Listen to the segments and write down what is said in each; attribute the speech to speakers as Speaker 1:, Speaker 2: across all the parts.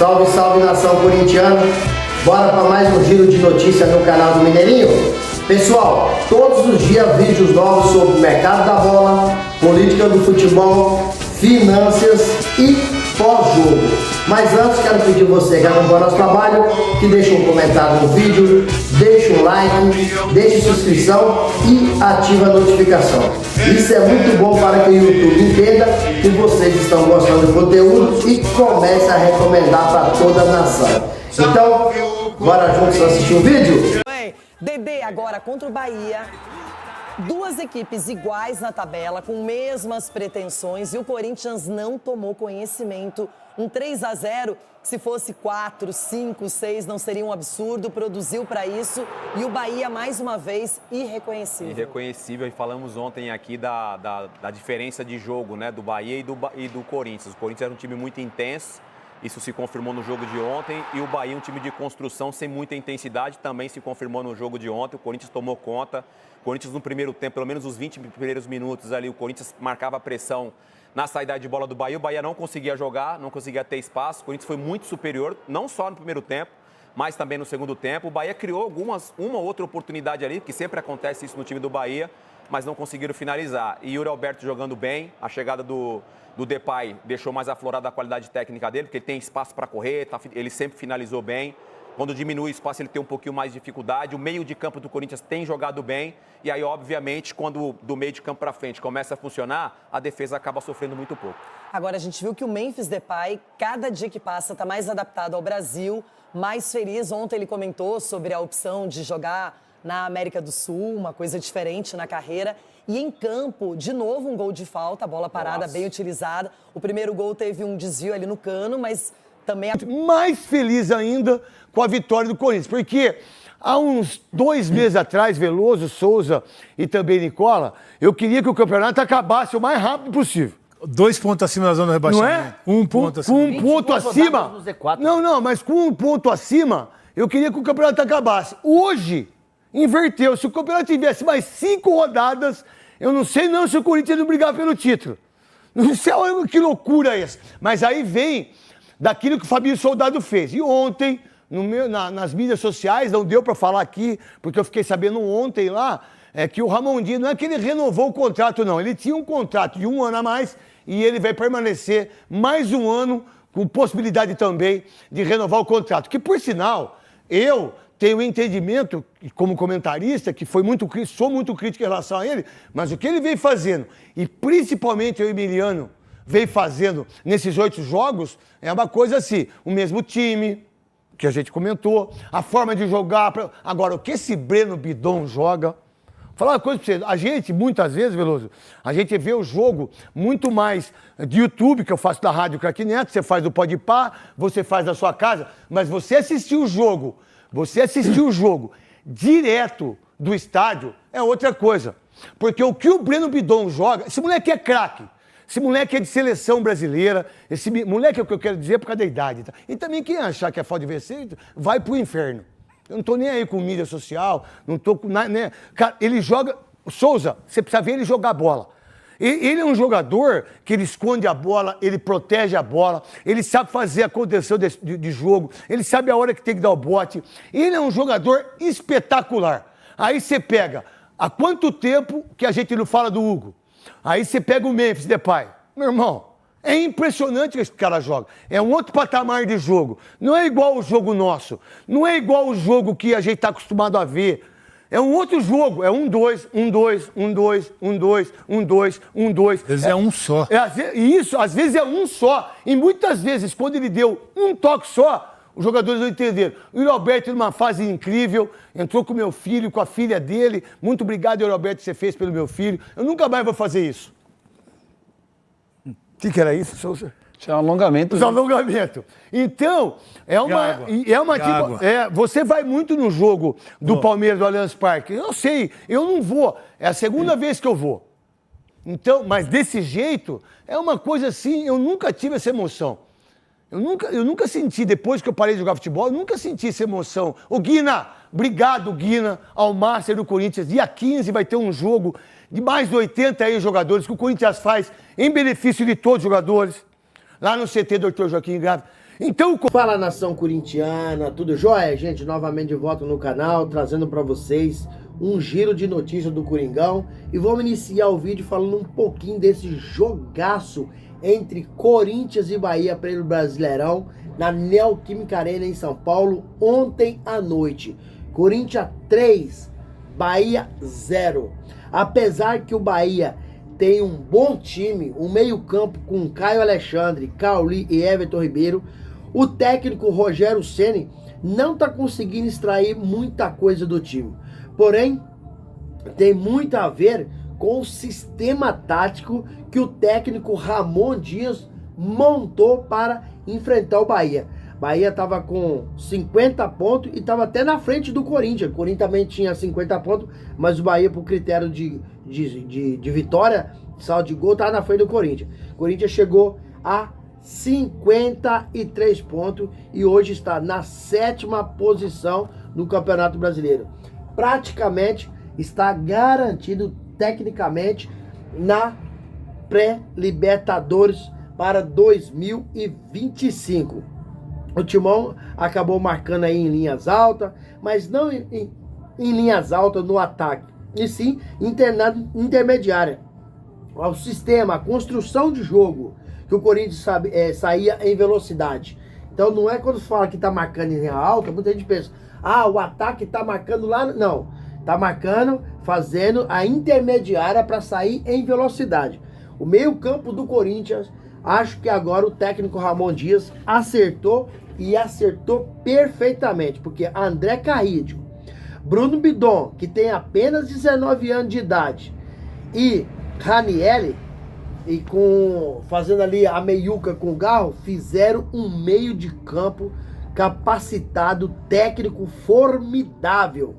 Speaker 1: Salve, salve, nação corintiana. Bora para mais um giro de notícias no canal do Mineirinho? Pessoal, todos os dias vídeos novos sobre o mercado da bola, política do futebol, finanças e pós-jogo. Mas antes quero pedir você que acompanha nosso trabalho, que deixe um comentário no vídeo, deixe um like, deixe inscrição e ative a notificação. Isso é muito bom para que o YouTube entenda que vocês estão gostando do conteúdo e comece a recomendar para toda a nação. Então, bora juntos assistir o vídeo?
Speaker 2: Dedê agora contra o Bahia. Duas equipes iguais na tabela, com mesmas pretensões, e o Corinthians não tomou conhecimento. Um 3-0, se fosse 4, 5, 6, não seria um absurdo, produziu para isso. E o Bahia, mais uma vez, irreconhecível.
Speaker 3: Irreconhecível, e falamos ontem aqui da diferença de jogo, né, do Bahia e do Corinthians. O Corinthians era um time muito intenso, isso se confirmou no jogo de ontem, e o Bahia, um time de construção sem muita intensidade, também se confirmou no jogo de ontem. O Corinthians tomou conta. O Corinthians no primeiro tempo, pelo menos os 20 primeiros minutos ali, o Corinthians marcava a pressão na saída de bola do Bahia. O Bahia não conseguia jogar, não conseguia ter espaço. O Corinthians foi muito superior, não só no primeiro tempo, mas também no segundo tempo. O Bahia criou uma ou outra oportunidade ali, que sempre acontece isso no time do Bahia, mas não conseguiram finalizar. E Yuri Alberto jogando bem, a chegada do Depay deixou mais aflorada a qualidade técnica dele, porque ele tem espaço para correr, ele sempre finalizou bem. Quando diminui o espaço, ele tem um pouquinho mais de dificuldade. O meio de campo do Corinthians tem jogado bem. E aí, obviamente, quando do meio de campo para frente começa a funcionar, a defesa acaba sofrendo muito pouco.
Speaker 2: Agora, a gente viu que o Memphis Depay, cada dia que passa, está mais adaptado ao Brasil, mais feliz. Ontem ele comentou sobre a opção de jogar na América do Sul, uma coisa diferente na carreira. E em campo, de novo, um gol de falta, bola parada, bem utilizada. O primeiro gol teve um desvio ali no cano, mas também...
Speaker 4: Mais feliz ainda com a vitória do Corinthians, porque há uns 2 meses atrás, Veloso, Souza e também Nicola, eu queria que o campeonato acabasse o mais rápido possível.
Speaker 5: 2 pontos acima da zona do rebaixamento.
Speaker 4: Não é?
Speaker 5: 1 ponto acima.
Speaker 4: Com 1 ponto acima. Não, mas com 1 ponto acima, eu queria que o campeonato acabasse. Hoje, inverteu. Se o campeonato tivesse mais 5 rodadas, eu não sei não se o Corinthians não brigar pelo título. Não sei que loucura é essa. Mas aí vem daquilo que o Fabinho Soldado fez. E ontem, nas mídias sociais, não deu para falar aqui, porque eu fiquei sabendo ontem lá, que o Ramon Dias, não é que ele renovou o contrato, não. Ele tinha um contrato de 1 ano a mais e ele vai permanecer mais 1 ano, com possibilidade também de renovar o contrato. Que, por sinal, eu tenho entendimento, como comentarista, que sou muito crítico em relação a ele, mas o que ele vem fazendo, e principalmente o Emiliano vem fazendo nesses 8 jogos, é uma coisa assim, o mesmo time, que a gente comentou, a forma de jogar. Agora, o que esse Breno Bidon joga... Vou falar uma coisa pra você, a gente, muitas vezes, Veloso, a gente vê o jogo muito mais de YouTube, que eu faço da Rádio Craque Neto, você faz do Podpah, você faz da sua casa, mas você assistiu o jogo direto do estádio é outra coisa. Porque o que o Breno Bidon joga, esse moleque é craque. Esse moleque é de seleção brasileira. Esse moleque é o que eu quero dizer por causa da idade. Tá? E também quem achar que é falta de vencer, vai pro inferno. Eu não tô nem aí com mídia social, não tô com nada, né? Cara, ele joga... Souza, você precisa ver ele jogar bola. Ele é um jogador que ele esconde a bola, ele protege a bola, ele sabe fazer a contenção de jogo, ele sabe a hora que tem que dar o bote. Ele é um jogador espetacular. Aí você pega, há quanto tempo que a gente não fala do Hugo? Aí você pega o Memphis Depay. Meu irmão, é impressionante que esse cara joga. É um outro patamar de jogo. Não é igual o jogo nosso. Não é igual o jogo que a gente está acostumado a ver. É um outro jogo. É 1-2, 1-2, 1-2, 1-2, 1-2, 1-2.
Speaker 5: Às vezes é um só.
Speaker 4: Isso, às vezes é um só. E muitas vezes, quando ele deu um toque só, os jogadores não entenderam. O Yuri Alberto, numa fase incrível, entrou com o meu filho, com a filha dele. Muito obrigado, Yuri Alberto, que você fez pelo meu filho. Eu nunca mais vou fazer isso. O que era isso, Souza?
Speaker 6: Isso é um alongamento.
Speaker 4: Os alongamentos. Então, você vai muito no jogo do Palmeiras do Allianz Parque. Eu sei, eu não vou. É a segunda vez que eu vou. Então, mas desse jeito, é uma coisa assim, eu nunca tive essa emoção. Eu nunca senti, depois que eu parei de jogar futebol, eu nunca senti essa emoção. Ô Guina, obrigado Guina, ao Master do Corinthians. Dia 15 vai ter um jogo de mais de 80 aí jogadores que o Corinthians faz em benefício de todos os jogadores. Lá no CT Dr. Joaquim Grave. Então,
Speaker 1: Fala, nação corintiana, tudo jóia? Gente, novamente de volta no canal, trazendo pra vocês um giro de notícias do Coringão. E vamos iniciar o vídeo falando um pouquinho desse jogaço entre Corinthians e Bahia pelo Brasileirão na Neoquímica Arena em São Paulo ontem à noite. Corinthians 3, Bahia 0. Apesar que o Bahia tem um bom time, um meio-campo com Caio Alexandre, Cauli e Everton Ribeiro, o técnico Rogério Ceni não está conseguindo extrair muita coisa do time. Porém, tem muito a ver com o sistema tático que o técnico Ramon Dias montou para enfrentar o Bahia. Bahia estava com 50 pontos e estava até na frente do Corinthians. O Corinthians também tinha 50 pontos, mas o Bahia, por critério de vitória, saldo de gol, estava na frente do Corinthians. O Corinthians chegou a 53 pontos e hoje está na 7ª posição no Campeonato Brasileiro. Praticamente está garantido tecnicamente na pré-Libertadores para 2025. O Timão acabou marcando aí em linhas altas, mas não em linhas altas no ataque, e sim intermediária. O sistema, a construção de jogo, que o Corinthians saía em velocidade. Então não é quando fala que tá marcando em linha alta, muita gente pensa, o ataque tá marcando lá. Não, tá marcando, fazendo a intermediária para sair em velocidade. O meio campo do Corinthians, acho que agora o técnico Ramon Dias acertou e acertou perfeitamente, porque André Carrillo, Bruno Bidon, que tem apenas 19 anos de idade, e Ranieri, e fazendo ali a meiuca com o Garro, fizeram um meio de campo capacitado, técnico formidável.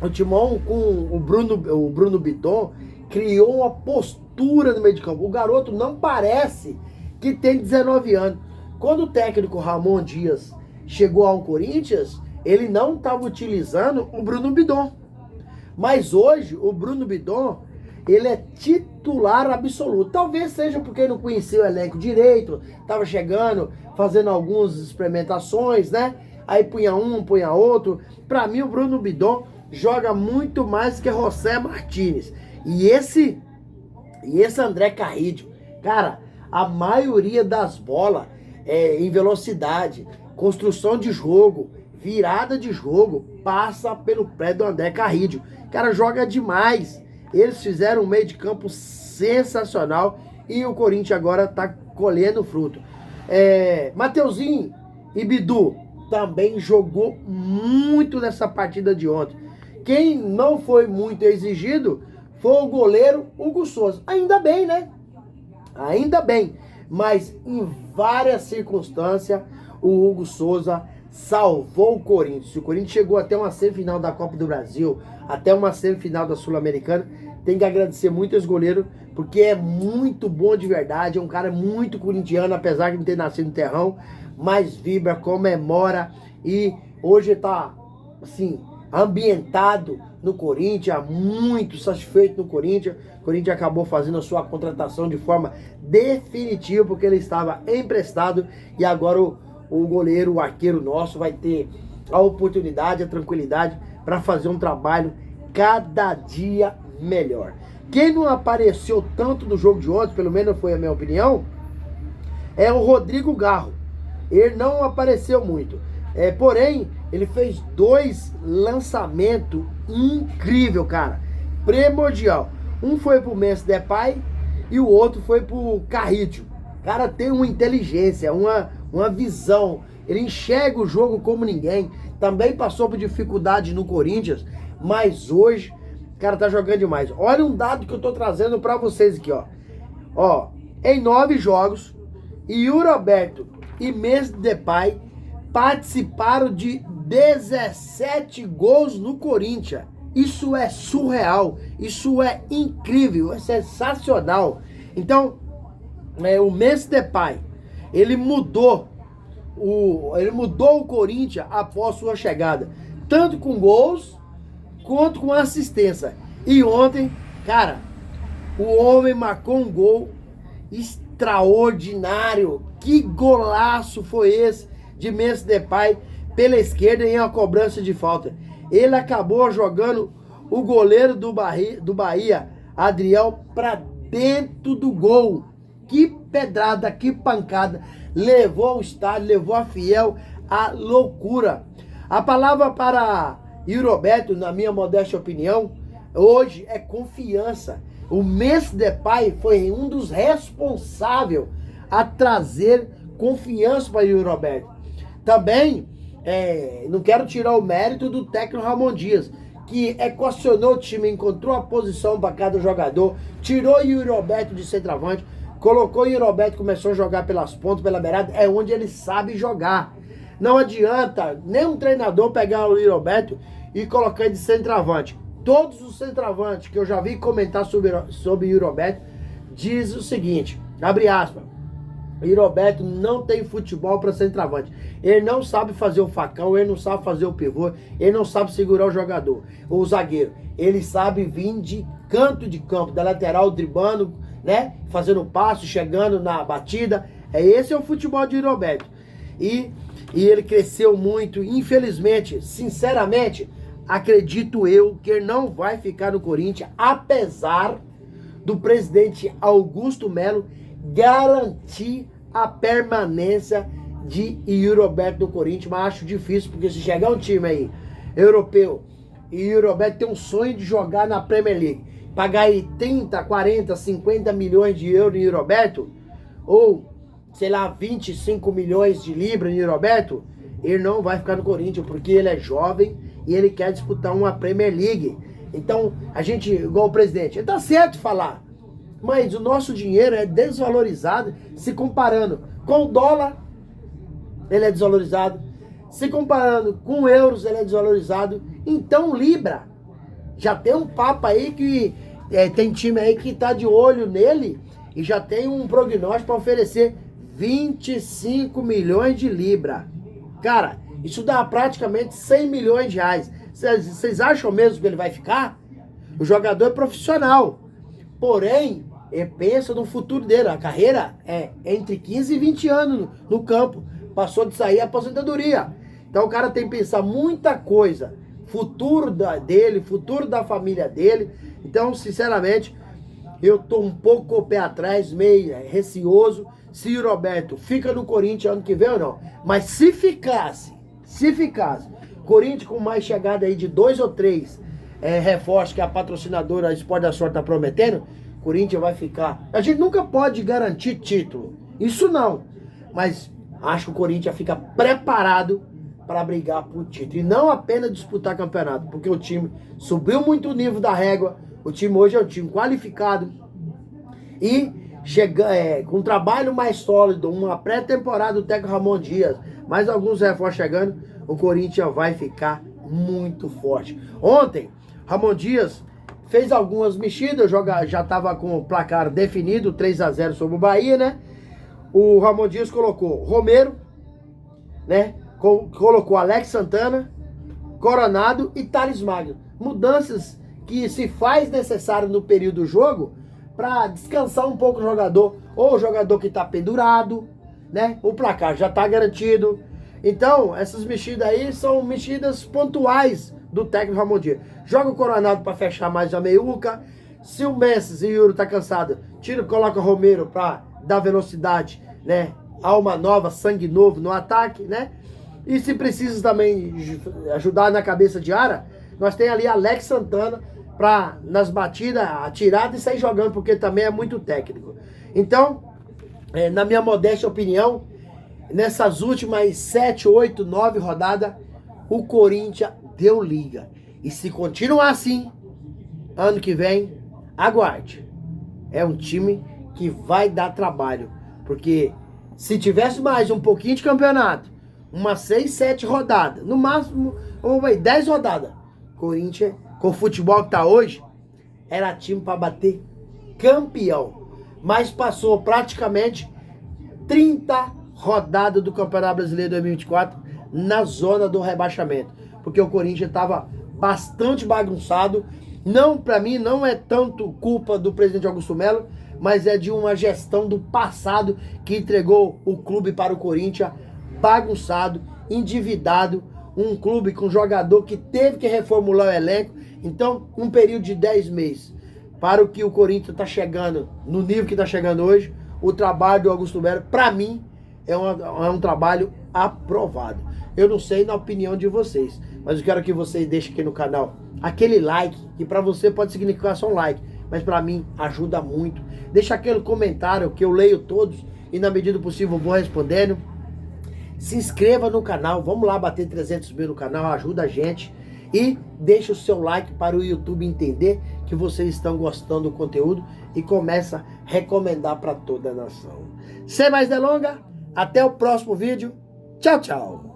Speaker 1: O Timão com o Bruno Bidon criou uma postura no meio de campo. O garoto não parece que tem 19 anos. Quando o técnico Ramon Dias chegou ao Corinthians, ele não estava utilizando o Bruno Bidon. Mas hoje, o Bruno Bidon, ele é titular absoluto. Talvez seja porque ele não conhecia o elenco direito, estava chegando, fazendo algumas experimentações, né? Aí punha um, punha outro. Para mim, o Bruno Bidon joga muito mais que José Martínez. E esse André Carrillo, cara, a maioria das bolas em velocidade, construção de jogo, virada de jogo, passa pelo pé do André Carrillo. O cara joga demais. Eles fizeram um meio de campo sensacional e o Corinthians agora tá colhendo fruto. Mateuzinho e Bidu também jogou muito nessa partida de ontem. Quem não foi muito exigido foi o goleiro Hugo Souza. Ainda bem, né? Ainda bem. Mas em várias circunstâncias o Hugo Souza salvou o Corinthians. Se o Corinthians chegou até uma semifinal da Copa do Brasil, até uma semifinal da Sul-Americana, tem que agradecer muito esse goleiro, porque é muito bom de verdade, é um cara muito corintiano, apesar de não ter nascido no terrão, mas vibra, comemora e hoje tá, assim, ambientado no Corinthians, muito satisfeito no Corinthians. O Corinthians acabou fazendo a sua contratação de forma definitiva, porque ele estava emprestado e agora o goleiro, o arqueiro nosso, vai ter a oportunidade, a tranquilidade para fazer um trabalho cada dia melhor. Quem não apareceu tanto no jogo de ontem, pelo menos foi a minha opinião, é o Rodrigo Garro. Ele não apareceu muito. Porém, ele fez 2 lançamentos incríveis, cara. Primordial. Um foi pro Memphis Depay e o outro foi pro Carrillo. O cara tem uma inteligência, uma visão. Ele enxerga o jogo como ninguém. Também passou por dificuldade no Corinthians, mas hoje o cara tá jogando demais. Olha um dado que eu tô trazendo pra vocês aqui, ó. Em 9 jogos, Yuri Alberto e Memphis Depay participaram de 17 gols no Corinthians. Isso é surreal, isso é incrível, é sensacional. Então, o Memphis Depay, ele mudou o Corinthians após sua chegada, tanto com gols quanto com assistência. E ontem, cara, o homem marcou um gol extraordinário. Que golaço foi esse de Memphis Depay pela esquerda em uma cobrança de falta. Ele acabou jogando o goleiro do Bahia, Adriel, para dentro do gol. Que pedrada, que pancada. Levou o estádio, levou a Fiel à loucura. A palavra para Yuri Alberto, na minha modesta opinião, hoje é confiança. O Memphis Depay foi um dos responsáveis a trazer confiança para Yuri Alberto. Também, não quero tirar o mérito do técnico Ramon Dias, que equacionou o time, encontrou a posição para cada jogador, tirou Yuri Alberto de centroavante, colocou Yuri Alberto, começou a jogar pelas pontas, pela beirada, é onde ele sabe jogar. Não adianta nenhum treinador pegar o Yuri Alberto e colocar ele de centroavante. Todos os centroavantes que eu já vi comentar sobre Yuri Alberto diz o seguinte, abre aspas, Yuri Alberto não tem futebol para centroavante. Ele não sabe fazer o facão, ele não sabe fazer o pivô, ele não sabe segurar o jogador, o zagueiro. Ele sabe vir de canto de campo, da lateral, driblando, né? Fazendo passo, chegando na batida. Esse é o futebol de Yuri Alberto. E ele cresceu muito. Infelizmente, sinceramente, acredito eu que ele não vai ficar no Corinthians, apesar do presidente Augusto Melo garantir a permanência de Yuri Alberto no Corinthians, mas acho difícil, porque se chegar um time aí, europeu, e Yuri Alberto tem um sonho de jogar na Premier League, pagar aí 30, 40, 50 milhões de euros em Yuri Alberto, ou, sei lá, 25 milhões de libras em Yuri Alberto, ele não vai ficar no Corinthians, porque ele é jovem e ele quer disputar uma Premier League. Então, a gente, igual o presidente, tá certo falar, mas o nosso dinheiro é desvalorizado se comparando com o dólar, ele é desvalorizado. Se comparando com euros, ele é desvalorizado. Então, Libra, já tem um papo aí que tem time aí que tá de olho nele e já tem um prognóstico para oferecer 25 milhões de Libra. Cara, isso dá praticamente 100 milhões de reais. Vocês acham mesmo que ele vai ficar? O jogador é profissional. Porém, ele pensa no futuro dele. A carreira é entre 15 e 20 anos no campo. Passou de sair a aposentadoria. Então o cara tem que pensar muita coisa. Futuro dele, futuro da família dele. Então, sinceramente, eu tô um pouco com o pé atrás, meio receoso. Se o Roberto fica no Corinthians ano que vem ou não. Mas se ficasse, Corinthians com mais chegada aí de 2 ou 3 reforços que a patrocinadora a Sport da Sorte tá prometendo, Corinthians vai ficar. A gente nunca pode garantir título. Isso não. Mas acho que o Corinthians fica preparado para brigar por título. E não apenas disputar campeonato. Porque o time subiu muito o nível da régua. O time hoje é um time qualificado. E com um trabalho mais sólido, uma pré-temporada do técnico Ramon Dias, mais alguns reforços chegando, o Corinthians vai ficar muito forte. Ontem, Ramon Dias fez algumas mexidas, já estava com o placar definido, 3-0 sobre o Bahia, né? O Ramon Dias colocou Romero, né? Colocou Alex Santana, Coronado e Thales Magno. Mudanças que se faz necessário no período do jogo para descansar um pouco o jogador, ou o jogador que está pendurado, né? O placar já está garantido. Então, essas mexidas aí são mexidas pontuais do técnico Ramon Dias. Joga o Coronado para fechar mais a meiuca. Se o Messi e o Yuri tá cansado, coloca o Romero para dar velocidade, né? Alma nova, sangue novo no ataque, né? E se precisa também ajudar na cabeça de área, nós tem ali Alex Santana para nas batidas, atirar e sair jogando, porque também é muito técnico. Então, na minha modesta opinião, nessas últimas 7, 8, 9 rodadas, o Corinthians deu liga. E se continuar assim, ano que vem, aguarde. É um time que vai dar trabalho. Porque se tivesse mais um pouquinho de campeonato, umas 6, 7 rodadas, no máximo, 10 rodadas, Corinthians, com o futebol que tá hoje, era time para bater campeão. Mas passou praticamente 30 rodadas do Campeonato Brasileiro 2024 na zona do rebaixamento. Porque o Corinthians estava bastante bagunçado. Não, para mim, não é tanto culpa do presidente Augusto Melo, mas é de uma gestão do passado que entregou o clube para o Corinthians bagunçado, endividado, um clube com jogador que teve que reformular o elenco. Então, um período de 10 meses para o que o Corinthians está chegando, no nível que está chegando hoje, o trabalho do Augusto Melo, para mim, é um trabalho aprovado. Eu não sei na opinião de vocês, mas eu quero que vocês deixem aqui no canal aquele like, que para você pode significar só um like, mas para mim ajuda muito. Deixa aquele comentário que eu leio todos e na medida do possível eu vou respondendo. Se inscreva no canal, vamos lá bater 300 mil no canal, ajuda a gente. E deixa o seu like para o YouTube entender que vocês estão gostando do conteúdo e começa a recomendar para toda a nação. Sem mais delongas, até o próximo vídeo. Tchau, tchau.